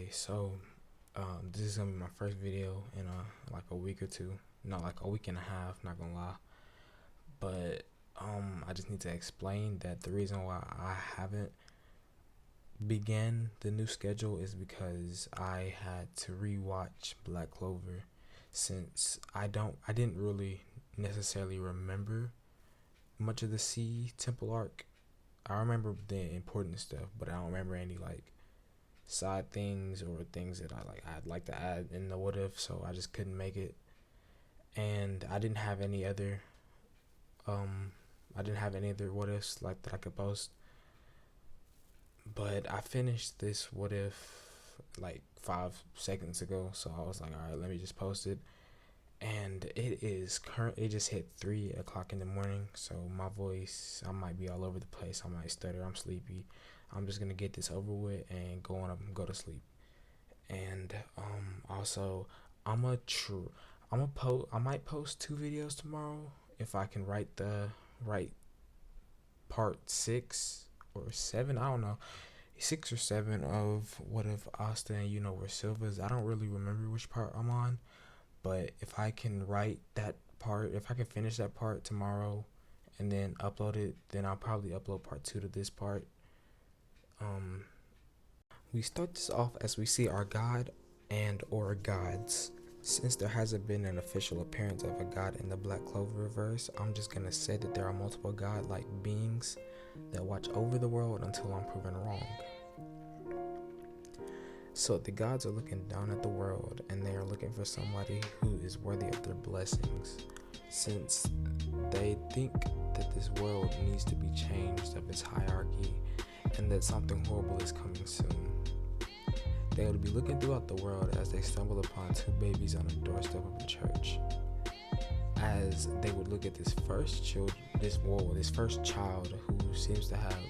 This is gonna be my first video in like a week or two. Not like a week and a half, not gonna lie. But I just need to explain that the reason why I haven't began the new schedule is because I had to rewatch Black Clover, since I didn't really necessarily remember much of the Sea Temple arc. I remember the important stuff, but I don't remember any like side things or things that I'd like to add in the what if, so I just couldn't make it. And I didn't have any other what ifs like that I could post. But I finished this what if like 5 seconds ago, so I was like, all right, let me just post it. And it just hit 3 o'clock in the morning, so my voice, I might be all over the place, I might stutter, I'm sleepy. I'm just gonna get this over with and go to sleep. And also, I might post 2 videos tomorrow if I can write part 6 or 7, I don't know, 6 or 7 of what if Asta and where Silva's. I don't really remember which part I'm on, but if I can write that part, if I can finish that part tomorrow and then upload it, then I'll probably upload part 2 to this part. We start this off as we see our god and or gods. Since there hasn't been an official appearance of a god in the Black Clover verse, I'm just gonna say that there are multiple god-like beings that watch over the world until I'm proven wrong. So the gods are looking down at the world and they are looking for somebody who is worthy of their blessings, since they think that this world needs to be changed of its hierarchy and that something horrible is coming soon. They would be looking throughout the world as they stumble upon 2 babies on the doorstep of a church. As they would look at this first child who seems to have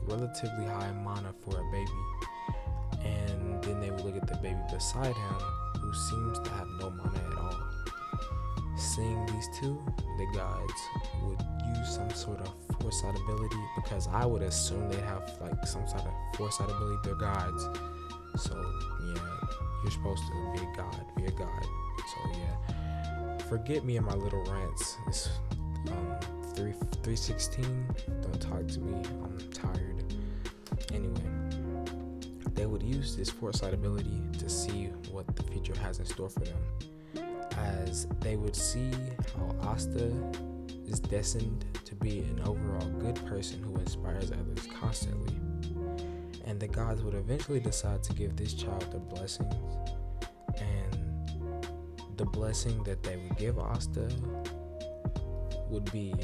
relatively high mana for a baby, and then they would look at the baby beside him who seems to have no mana at all. Seeing these two, the gods would use some sort of foresight ability, because I would assume they'd have like some sort of foresight ability. They're gods. So yeah, you're supposed to be a god. So yeah, forget me and my little rants. It's 3:16. Don't talk to me. I'm tired. Anyway, they would use this foresight ability to see what the future has in store for them, as they would see how Asta is destined to be an overall good person who inspires others constantly. And the gods would eventually decide to give this child the blessings, and the blessing that they would give Asta would be,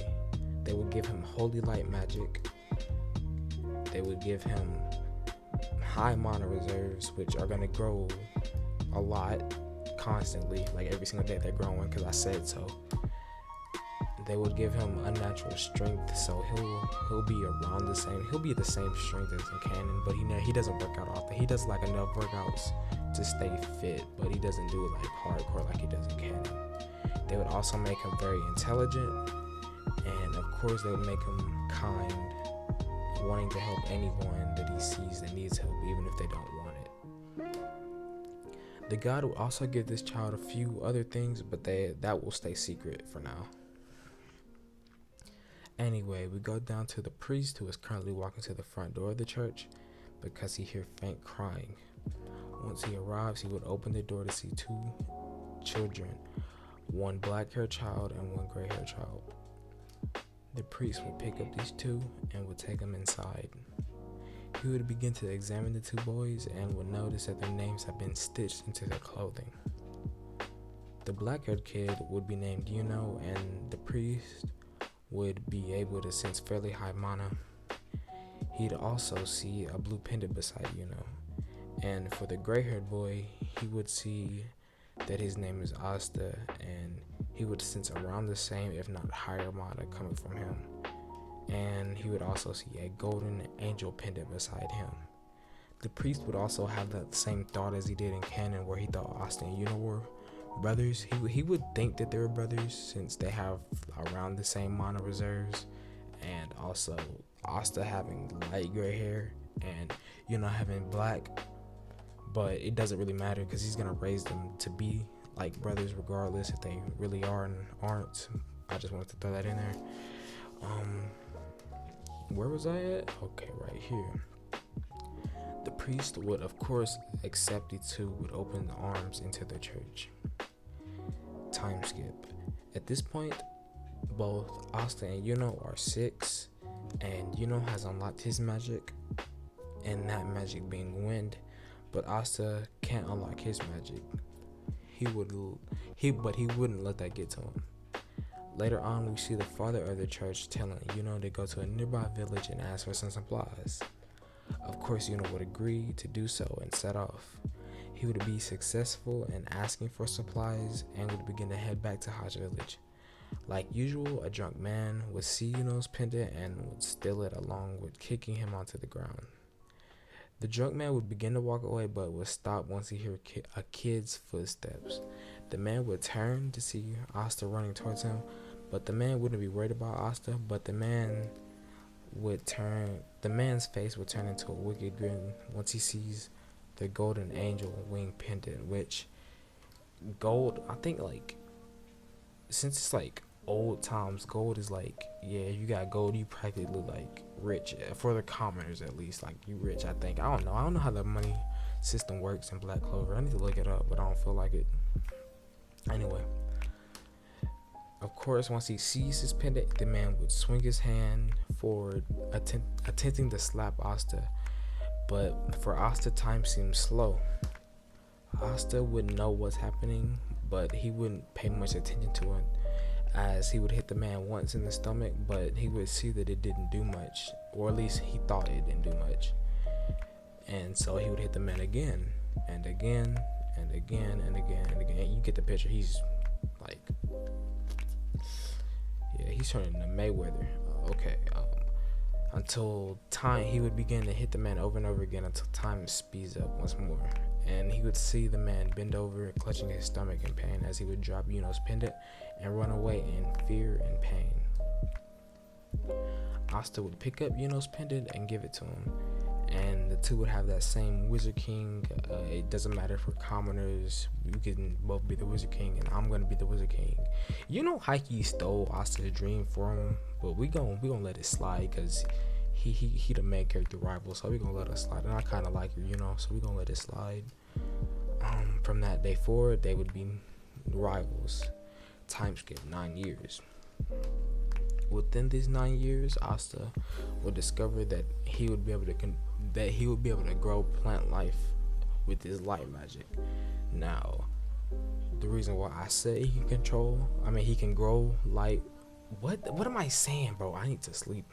they would give him holy light magic, they would give him high mana reserves, which are going to grow a lot constantly, like every single day they're growing because I said so. They would give him unnatural strength, so he'll be around the same. He'll be the same strength as in canon, but he doesn't work out often. He does like enough workouts to stay fit, but he doesn't do it like hardcore like he does in canon. They would also make him very intelligent, and of course they would make him kind, wanting to help anyone that he sees that needs help, even if they don't want it. The god will also give this child a few other things, but that will stay secret for now. Anyway, we go down to the priest, who is currently walking to the front door of the church because he hears faint crying. Once he arrives, he would open the door to see 2 children, one black-haired child and one gray-haired child. The priest would pick up these 2 and would take them inside. He would begin to examine the 2 boys and would notice that their names have been stitched into their clothing. The black-haired kid would be named Yuno, and the priest would be able to sense fairly high mana. He'd also see a blue pendant beside Yuno. And for the gray-haired boy, he would see that his name is Asta, and he would sense around the same, if not higher mana coming from him. And he would also see a golden angel pendant beside him. The priest would also have that same thought as he did in canon, where he thought Asta and Yuno were brothers. He would think that they were brothers since they have around the same mana reserves, and also Asta having light gray hair and having black. but it doesn't really matter because he's gonna raise them to be like brothers regardless if they really are and aren't. I just wanted to throw that in there. Where was I at? Okay, right here. The priest would of course accept the two with open arms into the church. Time skip. At this point, both Asta and Yuno are 6, and Yuno has unlocked his magic, and that magic being wind, but Asta can't unlock his magic. He wouldn't let that get to him. Later on, we see the father of the church telling Yuno to go to a nearby village and ask for some supplies. Of course, Yuno would agree to do so and set off. He would be successful in asking for supplies and would begin to head back to Hajj village. Like usual, a drunk man would see Yuno's pendant and would steal it along with kicking him onto the ground. The drunk man would begin to walk away but would stop once he heard a kid's footsteps. The man would turn to see Asta running towards him, but the man wouldn't be worried about Asta, but the man's face would turn into a wicked grin once he sees the golden angel wing pendant, which gold, I think, like, since it's like old times, gold is like, yeah, you got gold, you practically like rich, for the commoners at least, like you rich, I think. I don't know how the money system works in Black Clover. I need to look it up, but I don't feel like it. Anyway, of course, once he sees his pendant, the man would swing his hand forward, attempting to slap Asta, but for Asta, time seems slow. Asta wouldn't know what's happening, but he wouldn't pay much attention to it, as he would hit the man once in the stomach, but he would see that it didn't do much, or at least he thought it didn't do much. And so he would hit the man again, and again, and again, and again, and again. You get the picture. He's like, yeah, he's turning into Mayweather. Okay, until time, he would begin to hit the man over and over again until time speeds up once more. And he would see the man bend over, clutching his stomach in pain as he would drop Yuno's pendant and run away in fear and pain. Asta would pick up Yuno's pendant and give it to him, and the two would have that same Wizard King. It doesn't matter for commoners, you can both be the Wizard King, and I'm gonna be the Wizard King. Heike stole Asta's dream from him, but we gonna let it slide because he the main character rival, so we gonna let it slide. And I kind of like her, so we gonna let it slide. From that day forward, they would be rivals. Time skip 9 years. Within these 9 years, Asta would discover that he would be able to grow plant life with his light magic. Now, the reason why I say he can grow light. What am I saying, bro? I need to sleep.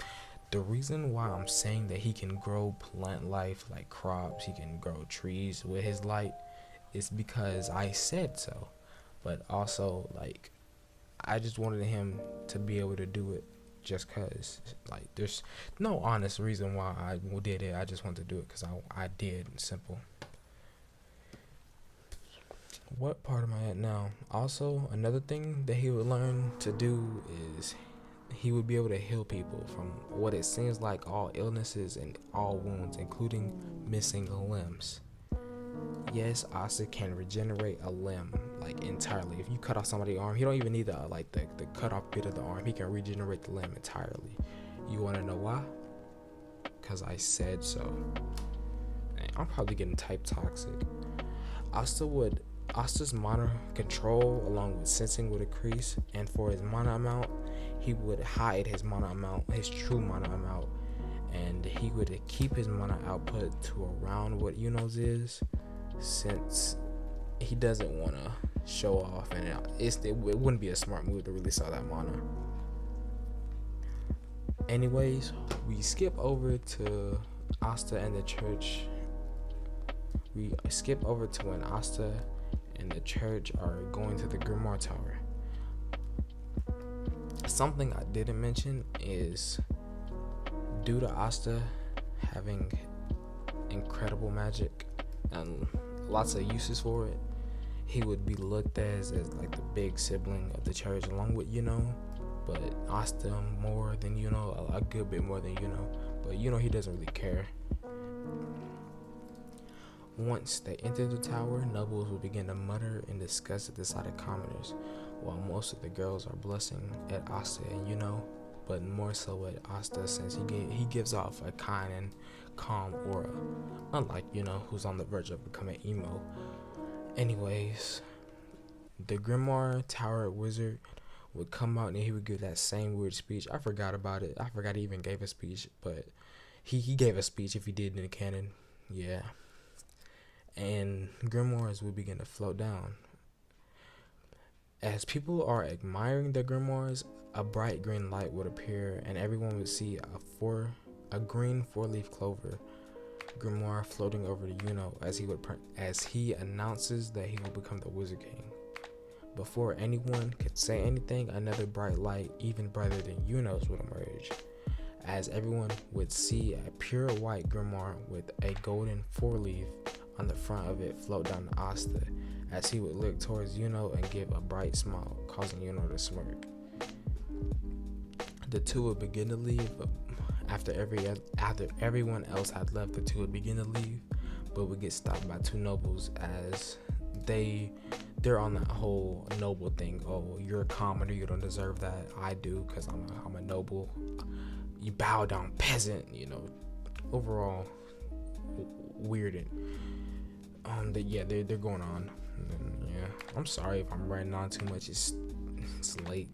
The reason why I'm saying that he can grow plant life like crops, he can grow trees with his light, is because I said so. But also, like, I just wanted him to be able to do it just because, like, there's no honest reason why I did it. I just wanted to do it because I did. Simple. What part am I at now? Also, another thing that he would learn to do is he would be able to heal people from what it seems like all illnesses and all wounds, including missing limbs. Yes, Asta can regenerate a limb, like, entirely. If you cut off somebody's arm, he don't even need the cut off bit of the arm. He can regenerate the limb entirely. You want to know why? Because I said so. And I'm probably getting type toxic. Asta's mana control along with sensing would increase, and for his mana amount, he would hide his mana amount, his true mana amount, and he would keep his mana output to around what Yuno's is, since he doesn't want to show off, and it wouldn't be a smart move to release all that mana. Anyways, we skip over to Asta and the church. We skip over to when Asta and the church are going to the Grimoire Tower. Something I didn't mention is, due to Asta having incredible magic and lots of uses for it, he would be looked as like the big sibling of the church along with but Asta more than a good bit more than but he doesn't really care. Once they entered the tower, nobles would begin to mutter and discuss at the sight of commoners, while most of the girls are blushing at Asta and but more so at Asta since he gives off a kind and calm aura, unlike who's on the verge of becoming emo. Anyways, the Grimoire Tower Wizard would come out and he would give that same weird speech. I forgot about it. I forgot he even gave a speech, but he gave a speech if he did in the canon. Yeah. And grimoires would begin to float down. As people are admiring the grimoires, a bright green light would appear and everyone would see a green four-leaf clover grimoire floating over to as he announces that he will become the Wizard King. Before anyone could say anything, another bright light, even brighter than Yuno's, would emerge, as everyone would see a pure white grimoire with a golden four-leaf on the front of it float down to Asta, as he would look towards and give a bright smile, causing to smirk. The two would begin to leave. After everyone else had left, the two would begin to leave, but would get stopped by two nobles as they're on that whole noble thing. Oh, you're a commoner, you don't deserve that. I do, because I'm a noble. You bow down, peasant. Overall weird. They're going on. Yeah, I'm sorry if I'm writing on too much. It's late.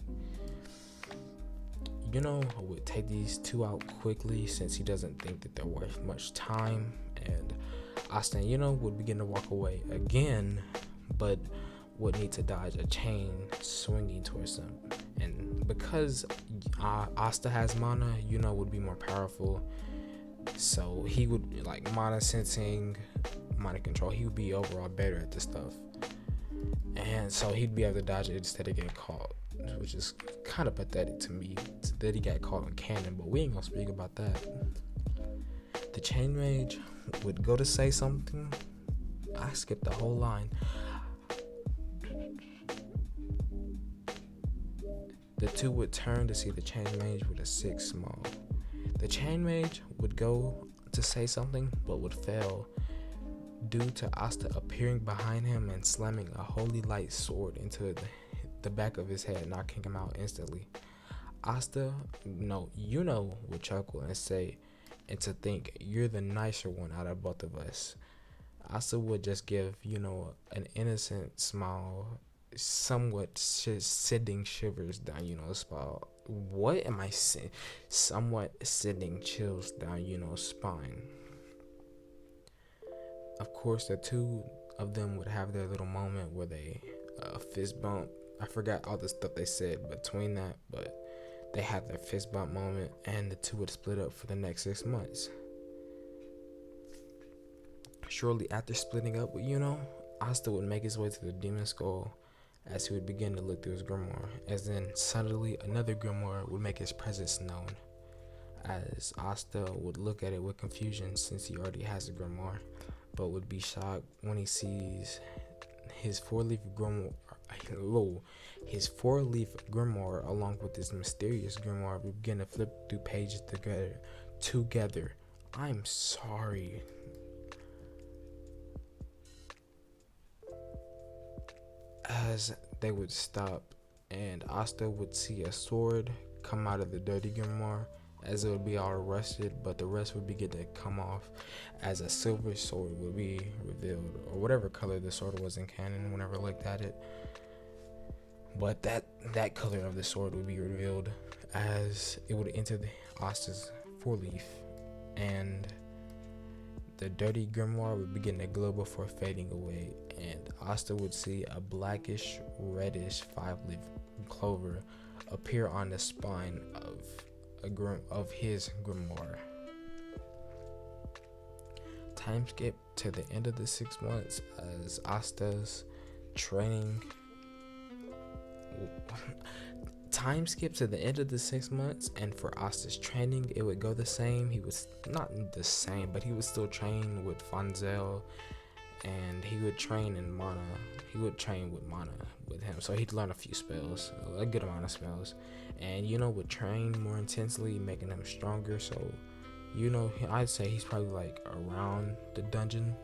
Would take these two out quickly since he doesn't think that they're worth much time, and Asta would begin to walk away again, but would need to dodge a chain swinging towards him. And because Asta has mana, would be more powerful, so he would like mana sensing, mana control. He would be overall better at this stuff, and so he'd be able to dodge it instead of getting caught, which is kind of pathetic to me that he got caught in canon, but we ain't gonna speak about that. The chain mage would go to say something. I skipped the whole line. The two would turn to see the chain mage with a 6 small. The chain mage would go to say something but would fail due to Asta appearing behind him and slamming a holy light sword into the back of his head, knocking him out instantly. Asta, would chuckle and say, and to think, you're the nicer one out of both of us. Asta would just give, an innocent smile, somewhat sending shivers down, spine. What am I saying? Somewhat sending chills down, spine. Of course, the two of them would have their little moment where they fist bump. I forgot all the stuff they said between that, but they had their fist bump moment, and the two would split up for the next 6 months. Shortly after splitting up with Asta would make his way to the Demon Skull as he would begin to look through his grimoire, as then suddenly another grimoire would make his presence known, as Asta would look at it with confusion since he already has a grimoire, but would be shocked when he sees his four-leaf grimoire along with this mysterious grimoire begin to flip through pages together. I'm sorry. As they would stop, and Asta would see a sword come out of the dirty grimoire, as it would be all rusted, but the rest would begin to come off as a silver sword would be revealed, or whatever color the sword was in canon whenever I looked at it. But that color of the sword would be revealed as it would enter Asta's four-leaf, and the dirty grimoire would begin to glow before fading away, and Asta would see a blackish reddish 5-leaf clover appear on the spine of his grimoire. Time skip to the end of the 6 months as Asta's training. Time skip to the end of the 6 months, and for Asta's training, it would go the same. He was not the same, but he would still train with Fonzel, and he would train in mana. He would train with mana with him, so he'd learn a few spells, a good amount of spells, and would train more intensely, making him stronger. So I'd say he's probably like around the dungeon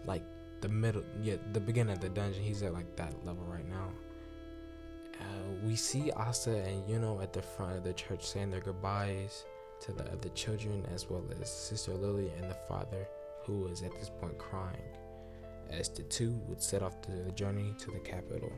like the beginning of the dungeon. He's at like that level right now. We see Asta and Yuno at the front of the church saying their goodbyes to the other children, as well as Sister Lily and the father, who was at this point crying, as the two would set off the journey to the capital.